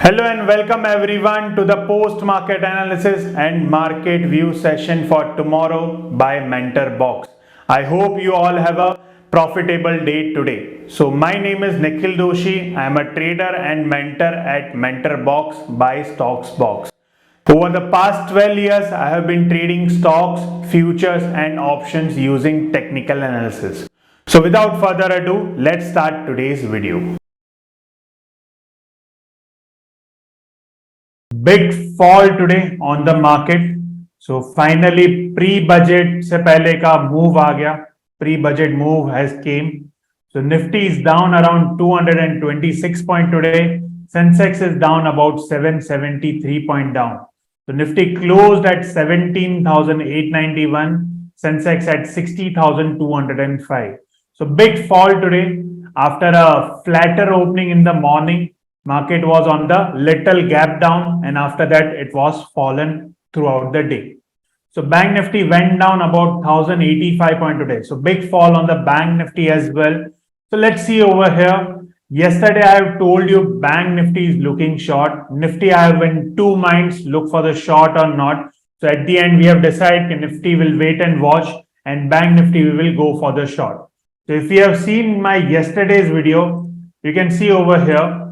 Hello and welcome everyone to the post market analysis and market view session for tomorrow by MentorBox. I hope you all have a profitable day today. So my name is Nikhil Doshi. I am a trader and mentor at MentorBox by StocksBox. Over the past 12 years, I have been trading stocks, futures and options using technical analysis. So without further ado, let's start today's video. Big fall today on the market. So finally pre-budget से पहले का move आ गया. Pre-budget move has came. So Nifty is down around 226 point today. Sensex is down about 773 point down. So Nifty closed at 17,891. Sensex at 60,205. So big fall today after a flatter opening in the morning. Market was on the little gap down and after that it was fallen throughout the day. So Bank Nifty went down about 1085 point today. So big fall on the Bank Nifty as well. So let's see over here. Yesterday I have told you Bank Nifty is looking short. Nifty I have in two minds, look for the short or not. So at the end we have decided Nifty will wait and watch and Bank Nifty we will go for the short. So if you have seen my yesterday's video, you can see over here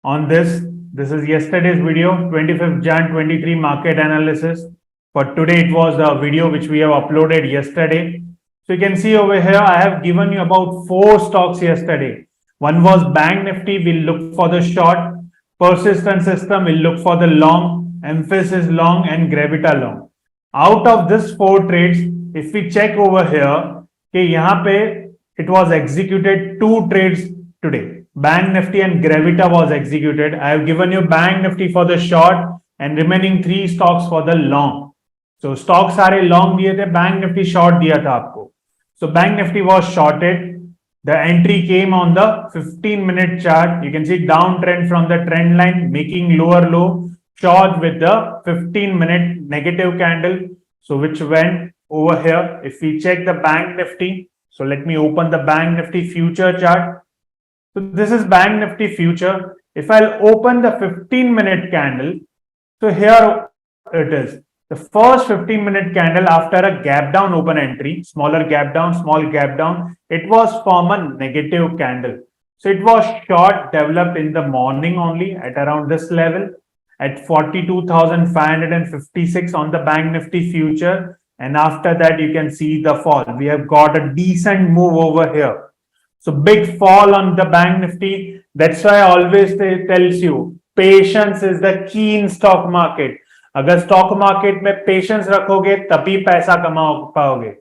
on this is yesterday's video, 25th Jan 23 market analysis. For today it was the video which we have uploaded yesterday. So you can see over here I have given you about 4 stocks yesterday. One was Bank Nifty, we'll look for the short. Persistent System, we'll look for the long. Emphasis long and Gravita long. Out of this 4 trades, if we check over here, okay, yahan pe it was executed 2 trades today. Bank Nifty and Gravita was executed. I have given you Bank Nifty for the short and remaining 3 stocks for the long. So stocks सारे long दिए थे, Bank Nifty short दिया था आपको. So Bank Nifty was shorted. The entry came on the 15-minute chart. You can see downtrend from the trend line, making lower low, short with the 15-minute negative candle. So which went over here. If we check the Bank Nifty, so let me open the Bank Nifty future chart. So this is Bank Nifty future. If I'll open the 15-minute candle, so here it is. The first 15-minute candle after a gap down open entry, smaller gap down, small gap down, it was from a negative candle. So it was short developed in the morning only at around this level at 42,556 on the Bank Nifty future. And after that, you can see the fall. We have got a decent move over here. So big fall on the Bank Nifty. That's why I always tells you, patience is the key in stock market. अगर stock market में patience रखोगे तभी पैसा कमा पाओगे.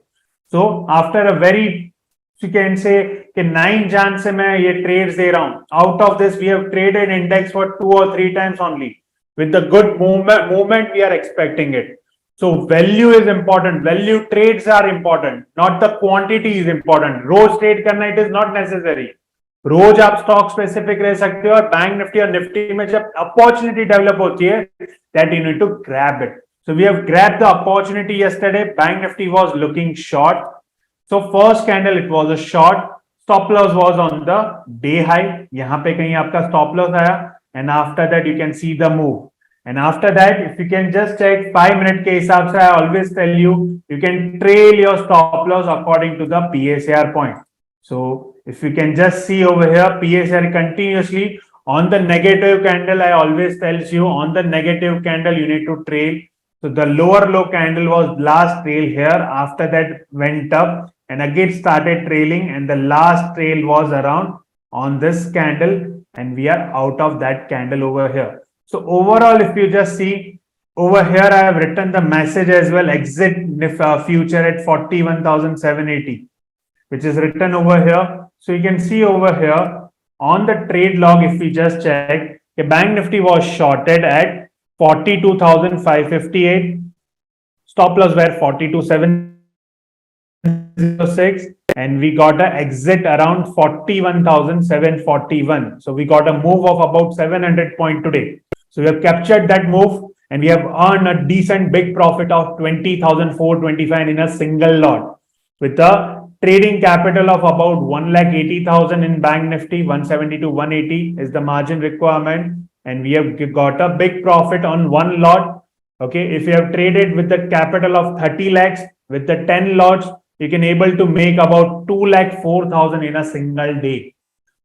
So after a very, you can say कि 9 Jan से मैं ये trades दे रहा हूँ. Out of this we have traded index for 2 or 3 times only. With the good movement we are expecting it. So value is important. Value trades are important. Not the quantity is important. Rose trade करना it is not necessary. रोज आप stock specific रह सकते हो और Bank Nifty और Nifty में जब opportunity develop होती है, that you need to grab it. So we have grabbed the opportunity yesterday. Bank Nifty was looking short. So first candle it was a short. Stop loss was on the day high. यहाँ पे कहीं आपका stop loss आया and after that you can see the move. And after that, if you can just check 5-minute के हिसाब से, I always tell you, you can trail your stop loss according to the PSAR point. So if you can just see over here, PSAR continuously on the negative candle, I always tells you on the negative candle, you need to trail. So the lower low candle was last trail here. After that went up and again started trailing and the last trail was around on this candle and we are out of that candle over here. So overall, if you just see over here, I have written the message as well, exit future at 41,780, which is written over here. So you can see over here on the trade log, if we just check, the Bank Nifty was shorted at 42,558. Stop loss were 42,706 and we got an exit around 41,741. So we got a move of about 700 point today. So we have captured that move and we have earned a decent big profit of 20,425 in a single lot with a trading capital of about 1,80,000 in Bank Nifty. 170 to 180 is the margin requirement. and we have got a big profit on one lot. Okay, if you have traded with the capital of 30 lakhs with the 10 lots, you can able to make about 2 lakh 4,000 in a single day.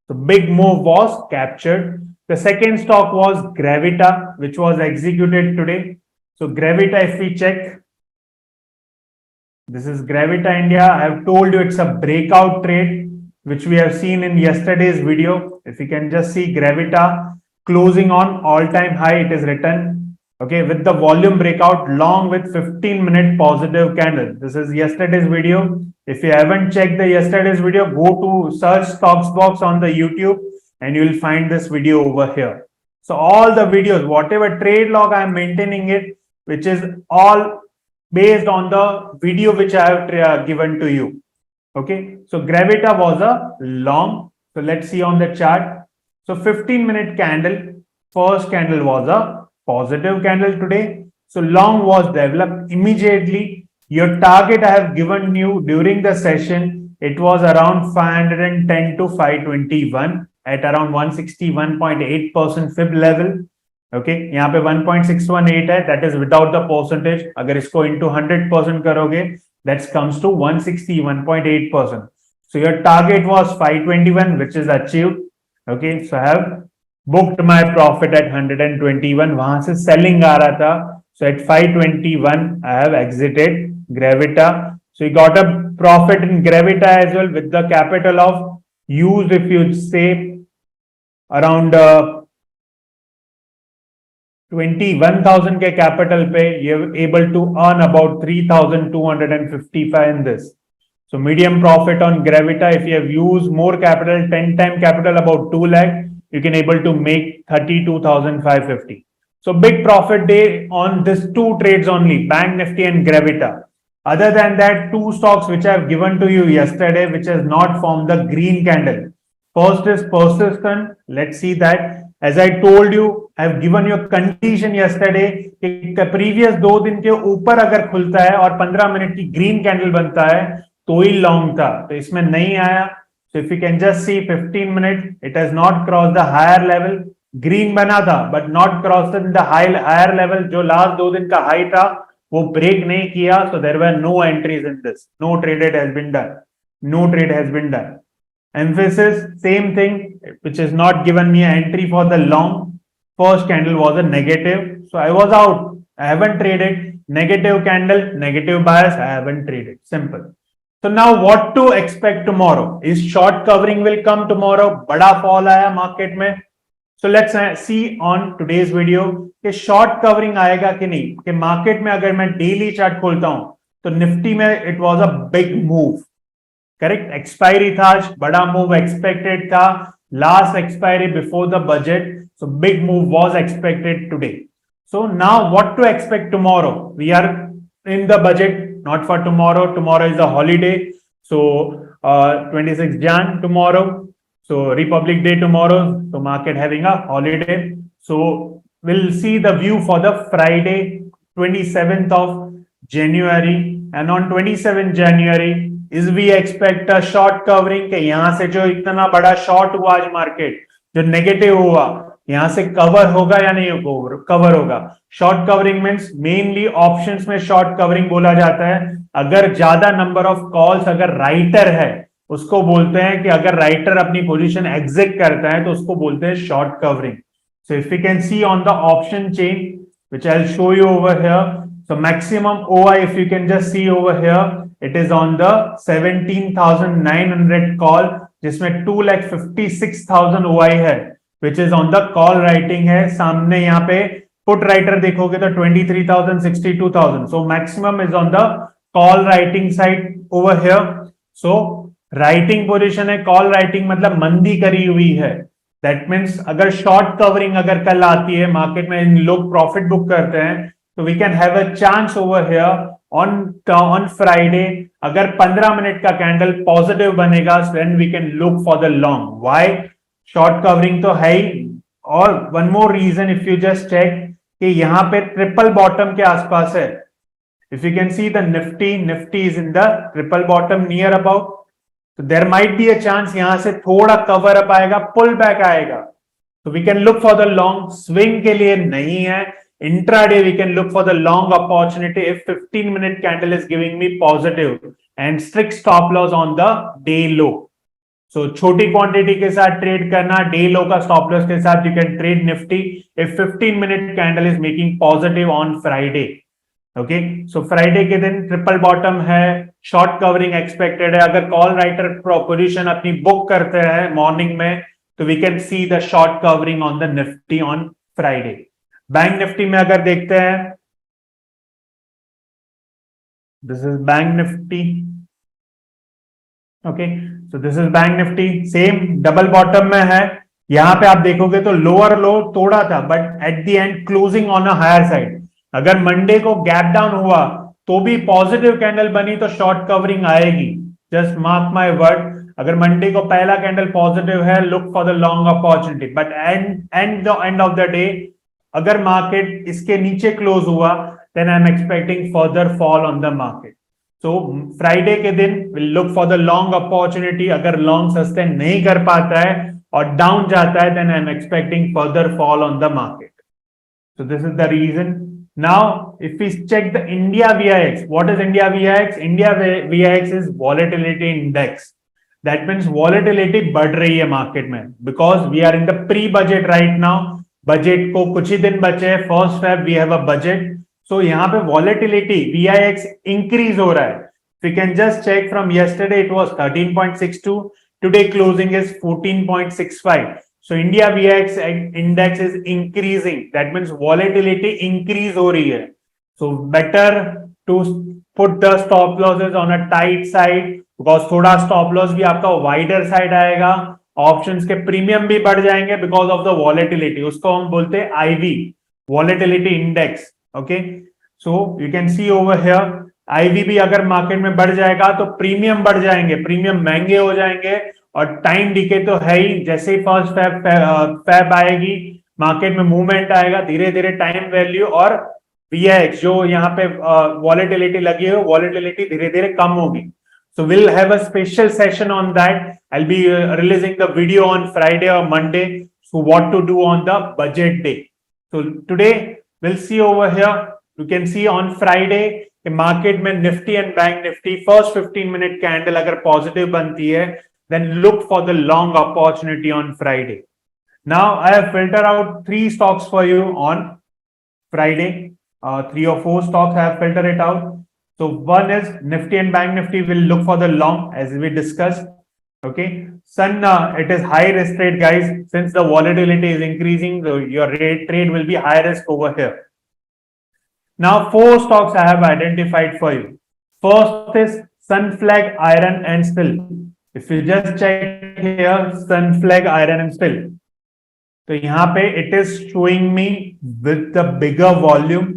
So big move was captured. The second stock was Gravita, which was executed today. So Gravita, if we check, this is Gravita India. I have told you it's a breakout trade, which we have seen in yesterday's video. If you can just see Gravita closing on all-time high, it is written, okay, with the volume breakout long with 15-minute positive candle. This is yesterday's video. If you haven't checked the yesterday's video, go to search Stocks Box on the YouTube and you will find this video over here. So all the videos, whatever trade log I am maintaining it, which is all based on the video which I have given to you. Okay, so Gravita was a long. So let's see on the chart. So 15-minute candle, first candle was a positive candle today. So long was developed immediately. Your target I have given you during the session, it was around 510 to 521 at around 161.8% fib level. Okay यहाँ पे 1.618 है, that is without the percentage. अगर इसको into 100% करोगे, that comes to 161.8%. So your target was 521 which is achieved. Okay, so I have booked my profit at 121. वहां से selling आ रहा था, so at 521 I have exited Gravita. So you got a profit in Gravita as well with the capital of used, if you say around 21,000 के capital पे you're able to earn about 3,255 in this. So medium profit on Gravita. If you have used more capital, 10 time capital, about 2 lakh, you can able to make 32,550. So big profit day on this two trades only, Bank Nifty and Gravita. Other than that, two stocks which I have given to you yesterday, which has not formed the green candle. First is Persistent. Let's see that. As I told you, I have given you a condition yesterday कि previous 2 दिन के ऊपर अगर खुलता है और 15 minute की green candle बनता है तो ही लॉन्ग था, तो इसमें नहीं आया. So if you can just see 15 minutes, it has not crossed the higher level. Green बना था but not crossed the higher level. जो लास्ट 2 दिन का हाई था वो ब्रेक नहीं किया. So there were no entries in this. No traded has been done. No trade has been done. Emphasis, same thing, which is not given me an entry for the long. First candle was a negative, so I was out. I haven't traded. Negative candle, negative bias, I haven't traded. Simple. So now what to expect tomorrow? Is short covering will come tomorrow? बड़ा fall आया market में. So let's see on today's video कि short covering आएगा कि नहीं. कि market में अगर मैं daily chart खोलता हूं तो निफ्टी में it was a big move. Correct, expiry था, बड़ा मूव एक्सपेक्टेड था, last expiry before the budget, so big move was expected today. So now what to expect tomorrow? We are in the budget, not for tomorrow. Tomorrow is a holiday, so 26 Jan tomorrow, so Republic Day tomorrow, so market having a holiday. So we'll see the view for the Friday 27th of January, and on 27th January is we expect a short covering के यहां से जो इतना बड़ा short हुआ आज market, जो negative हुआ, यहां से कवर होगा या नहीं होगा? कवर होगा. Short covering means mainly options में शॉर्ट कवरिंग बोला जाता है. अगर ज्यादा नंबर ऑफ कॉल्स अगर राइटर है उसको बोलते हैं कि अगर राइटर अपनी पोजीशन एग्जिट करता है तो उसको बोलते हैं short covering. So if you can see on the option chain which I will show you over here. So maximum OI, if you can just see over here, it is on the 17,900 call, जिसमें 2,56,000 OI है, which is on the call writing है. सामने यहाँ पे put writer देखोगे तो 23,000, 62,000. So maximum is on the call writing side over here. So writing position है, call writing मतलब मंदी करी हुई है. That means अगर short covering अगर कल आती है मार्केट में, लोग प्रॉफिट बुक करते हैं, so we can have a chance over here on Friday. अगर 15 मिनट का कैंडल पॉजिटिव बनेगा, then we can look for the long. Why? Short covering तो है ही. और one more reason, if you just check कि यहाँ पे ट्रिपल बॉटम के आसपास है. If you can see the Nifty is in the triple bottom near about. So there might be a chance यहाँ से थोड़ा कवर अप आएगा, पुल बैक आएगा. So we can look for the long. Swing के लिए नहीं है. Intraday we can look for the long opportunity if 15-minute candle is giving me positive and strict stop loss on the day low. So छोटी quantity के साथ trade करना, day लो का stop loss के साथ you can trade Nifty if 15-minute candle is making positive on Friday. Okay, so Friday के दिन triple bottom है, शॉर्ट कवरिंग एक्सपेक्टेड है. अगर कॉल राइटर पोजीशन अपनी बुक करते हैं मॉर्निंग में तो we can see the short covering on the Nifty on Friday. Bank Nifty में अगर देखते हैं, this is bank Nifty. Okay, so this is bank Nifty, same double bottom में है. यहां पे आप देखोगे तो लोअर लो तोड़ा था but at the end closing on a higher side. अगर मंडे को गैप डाउन हुआ तो भी पॉजिटिव कैंडल बनी तो शॉर्ट कवरिंग आएगी. जस्ट मार्क माय वर्ड, अगर मंडे को पहला कैंडल पॉजिटिव है, look for the long opportunity. But end of the day अगर मार्केट इसके नीचे क्लोज हुआ then I am expecting further fall on the market. So Friday के दिन will look for the long opportunity. अगर long sustain नहीं कर पाता है और डाउन जाता है then I am expecting further fall on the market. So this is the reason. Now, if we check the India VIX, what is India VIX? India VIX is volatility index. That means volatility बढ़ रही है market में because we are in the pre-budget right now. Budget को कुछ ही दिन बचे हैं, 1st Feb we have a budget. So यहाँ पे volatility VIX increase हो रहा है. We can just check from yesterday it was 13.62. Today closing is 14.65. So India VIX index is increasing. That means volatility increase हो रही है. So better to put the stop losses on a tight side because थोड़ा stop loss भी आपका wider side आएगा. Options के premium भी बढ़ जाएंगे because of the volatility. उसको हम बोलते हैं IV, volatility index. Okay. So you can see over here IV भी अगर मार्केट में बढ़ जाएगा तो प्रीमियम बढ़ जाएंगे, प्रीमियम महंगे हो जाएंगे. और टाइम डिके तो है ही, जैसे ही 1st फेब आएगी मार्केट में मूवमेंट आएगा, धीरे धीरे टाइम वैल्यू और VIX जो यहाँ पे वॉलेटिलिटी लगी है वॉलेटिलिटी धीरे धीरे कम होगी. So will have a special session on that. I will be releasing the video on Friday और Monday. So what to do on the budget day. So today will see over here, you can see on Friday market में Nifty and bank Nifty first 15-minute candle अगर positive बनती है then look for the long opportunity on Friday. Now I have filtered out 3 stocks for you on Friday. 3 or 4 stocks I have filtered it out. So one is Nifty and Bank Nifty will look for the long as we discussed. Okay. Sun, it is high risk trade guys. Since the volatility is increasing, your trade will be high risk over here. Now 4 stocks I have identified for you. First is Sunflag Iron and Steel. If you just check here, Sunflag Iron and Steel. तो यहाँ पे it is showing me with the bigger volume.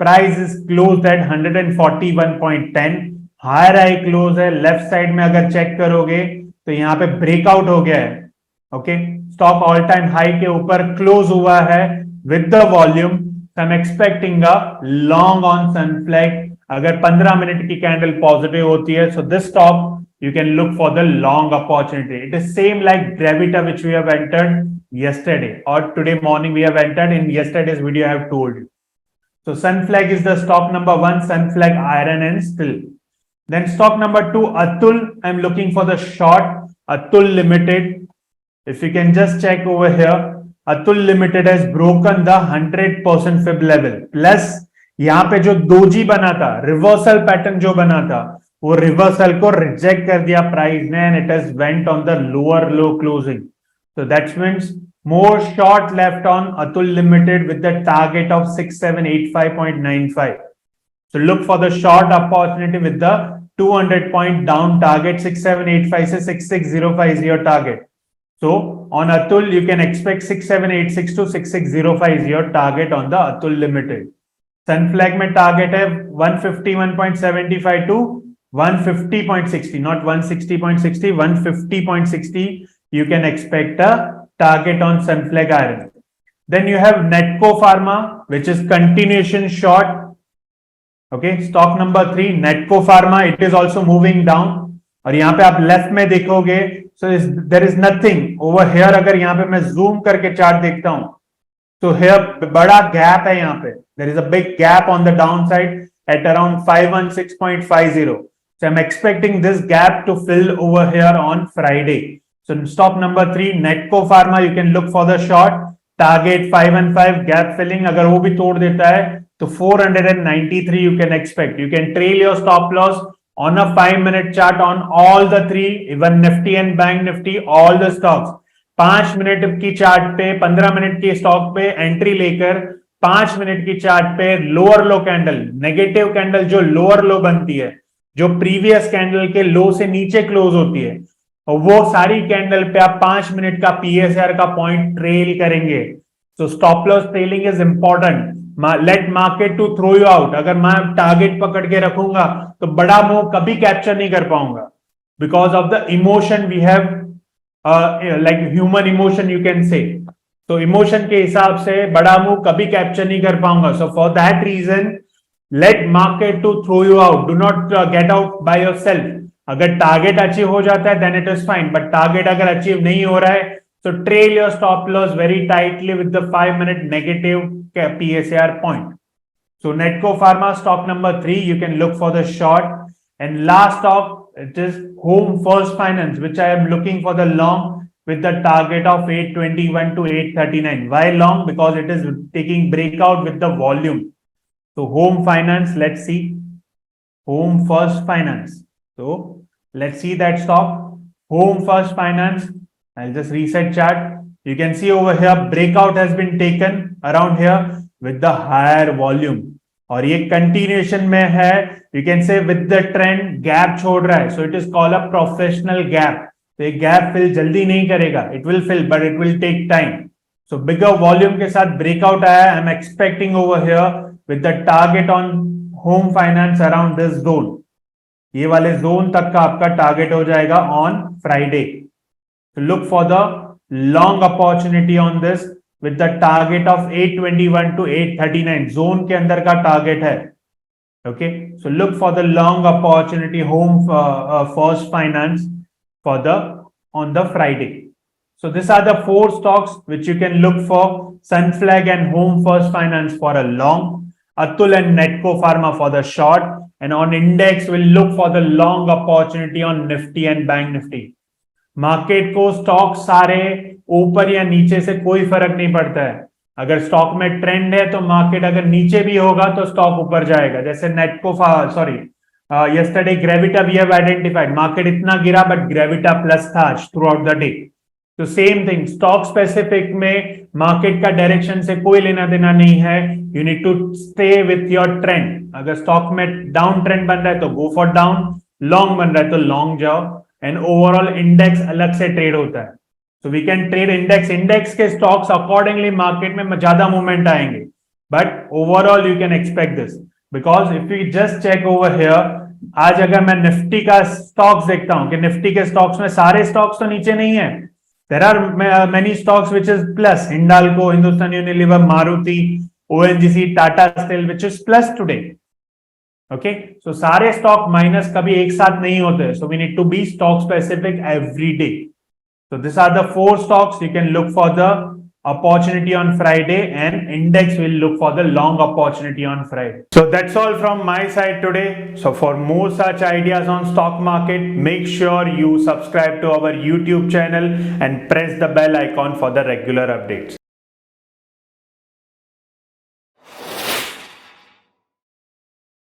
Price is closed at 141.10. Higher high close है. Left side में अगर check करोगे तो यहाँ पे breakout हो गया है. Okay, stock all time high के ऊपर close हुआ है with the volume. So I'm expecting a long on Sunflag. अगर 15 मिनट की कैंडल पॉजिटिव होती है, so this stock you can look for the long opportunity. It is same like Gravita which we have entered yesterday or today morning we have entered. In yesterday's video I have told you. So Sunflag is the stock number 1, Sunflag Iron and Steel. Then stock number 2, Atul. I'm looking for the short, Atul Limited. If you can just check over here, Atul Limited has broken the 100% fib level. Plus यहाँ पे जो doji बना था, reversal pattern जो बना था, वो reversal को रिजेक्ट कर दिया प्राइस ने and it has went on the lower low closing. So that means more short left on Atul limited with the target of 6785.95. So look for the short opportunity with the 200 point down target. 6785 से 6605 is your target. So on Atul you can expect 6786 to 66005 is your target on the Atul Limited. Sunflag में target है 151.75 to 150.60, not 160.60, 150.60. You can expect a target on Sunflag Iron. Then you have Netco Pharma, which is continuation short. Okay, stock number 3, Netco Pharma. It is also moving down. और यहाँ पे आप left में देखोगे there is nothing over here. अगर यहाँ पे मैं zoom करके चार्ट देखता हूँ तो here बड़ा गैप है यहाँ पे. There is a big gap on the downside at around 516.50. So I'm expecting this gap to fill over here on Friday. So stop number 3, Netco Pharma, you can look for the short. Target 515 gap filling. अगर वो भी तोड़ देता है तो 493 you can expect. You can trail your stop loss on a 5-minute chart on all the three, even Nifty and Bank Nifty, all the stocks. 5 minute की chart पे, 15 minute की स्टॉक पे एंट्री लेकर 5 मिनट की chart पे lower लो candle, negative candle जो lower लो बनती है, जो प्रीवियस कैंडल के लो से नीचे क्लोज होती है, और वो सारी कैंडल पे आप 5 मिनट का पीएसआर का पॉइंट ट्रेल करेंगे. So stop loss trailing is important. Let market to throw you out. अगर मैं टारगेट पकड़ के रखूंगा तो बड़ा मूव कभी कैप्चर नहीं कर पाऊंगा, because of the emotion we have, like human emotion you can say. तो इमोशन के हिसाब से बड़ा मूव कभी कैप्चर नहीं कर पाऊंगा. So for that reason let market to throw you out. Do not get out by yourself. अगर टारगेट अचीव हो जाता है then it is fine, but target अगर अचीव नहीं हो रहा है तो trail your stop loss very tightly with the 5-minute negative PSAR point. So Netco Pharma stock number 3, you can look for the short. And last stock, it is Home First Finance, which I am looking for the long with the target of 821 to 839. Why long? Because it is taking breakout with the volume. So Home Finance, let's see. Home First Finance. So let's see that stock. Home First Finance. I'll just reset chart. You can see over here breakout has been taken around here with the higher volume. और ये continuation में है. You can say with the trend gap छोड़ रहा है. So it is called a professional gap. तो ये gap fill जल्दी नहीं करेगा. It will fill, but it will take time. So bigger volume के साथ breakout आया. I'm expecting over here with the target on Home Finance around this zone. ये वाले जोन तक का आपका टारगेट हो जाएगा on Friday. So look for the long opportunity on this with the target of 821 to 839. Zone के अंदर का टारगेट है. Okay, so look for the long opportunity Home First Finance for the on the Friday. So these are the 4 stocks which you can look for. Sunflag and Home First Finance for a long, Atul and Netco Pharma for the short, and on index we'll look for the long opportunity on Nifty and Bank Nifty. Market को stock सारे ऊपर या नीचे से कोई फर्क नहीं पड़ता है. अगर स्टॉक में ट्रेंड है तो मार्केट अगर नीचे भी होगा तो स्टॉक ऊपर जाएगा. जैसे Natco yesterday Gravita we have identified, market इतना गिरा बट ग्रेविटा प्लस था थ्रू आउट द डे. तो सेम थिंग स्टॉक स्पेसिफिक में मार्केट का डायरेक्शन से कोई लेना देना नहीं है. You need to stay with your trend. अगर स्टॉक में डाउन ट्रेंड बन रहा है तो गो फॉर डाउन, लॉन्ग बन रहा है तो लॉन्ग जाओ. एंड ओवरऑल इंडेक्स अलग से ट्रेड होता है. So we can trade index के स्टॉक्स अकॉर्डिंगली मार्केट में ज्यादा मूवमेंट आएंगे. But overall you can expect this because if you just check over here, आज अगर मैं निफ्टी का स्टॉक्स देखता हूं कि निफ्टी के स्टॉक्स में सारे स्टॉक्स तो नीचे नहीं है. There are many stocks which is plus. Hindalco, Hindustan Unilever, Maruti, ONGC, Tata steel which is plus today. Okay, so सारे स्टॉक माइनस कभी एक साथ नहीं होते. So we need to be stock specific every day. So these are the 4 stocks. You can look for the opportunity on Friday, and index will look for the long opportunity on Friday. So that's all from my side today. So for more such ideas on stock market, make sure you subscribe to our YouTube channel and press the bell icon for the regular updates.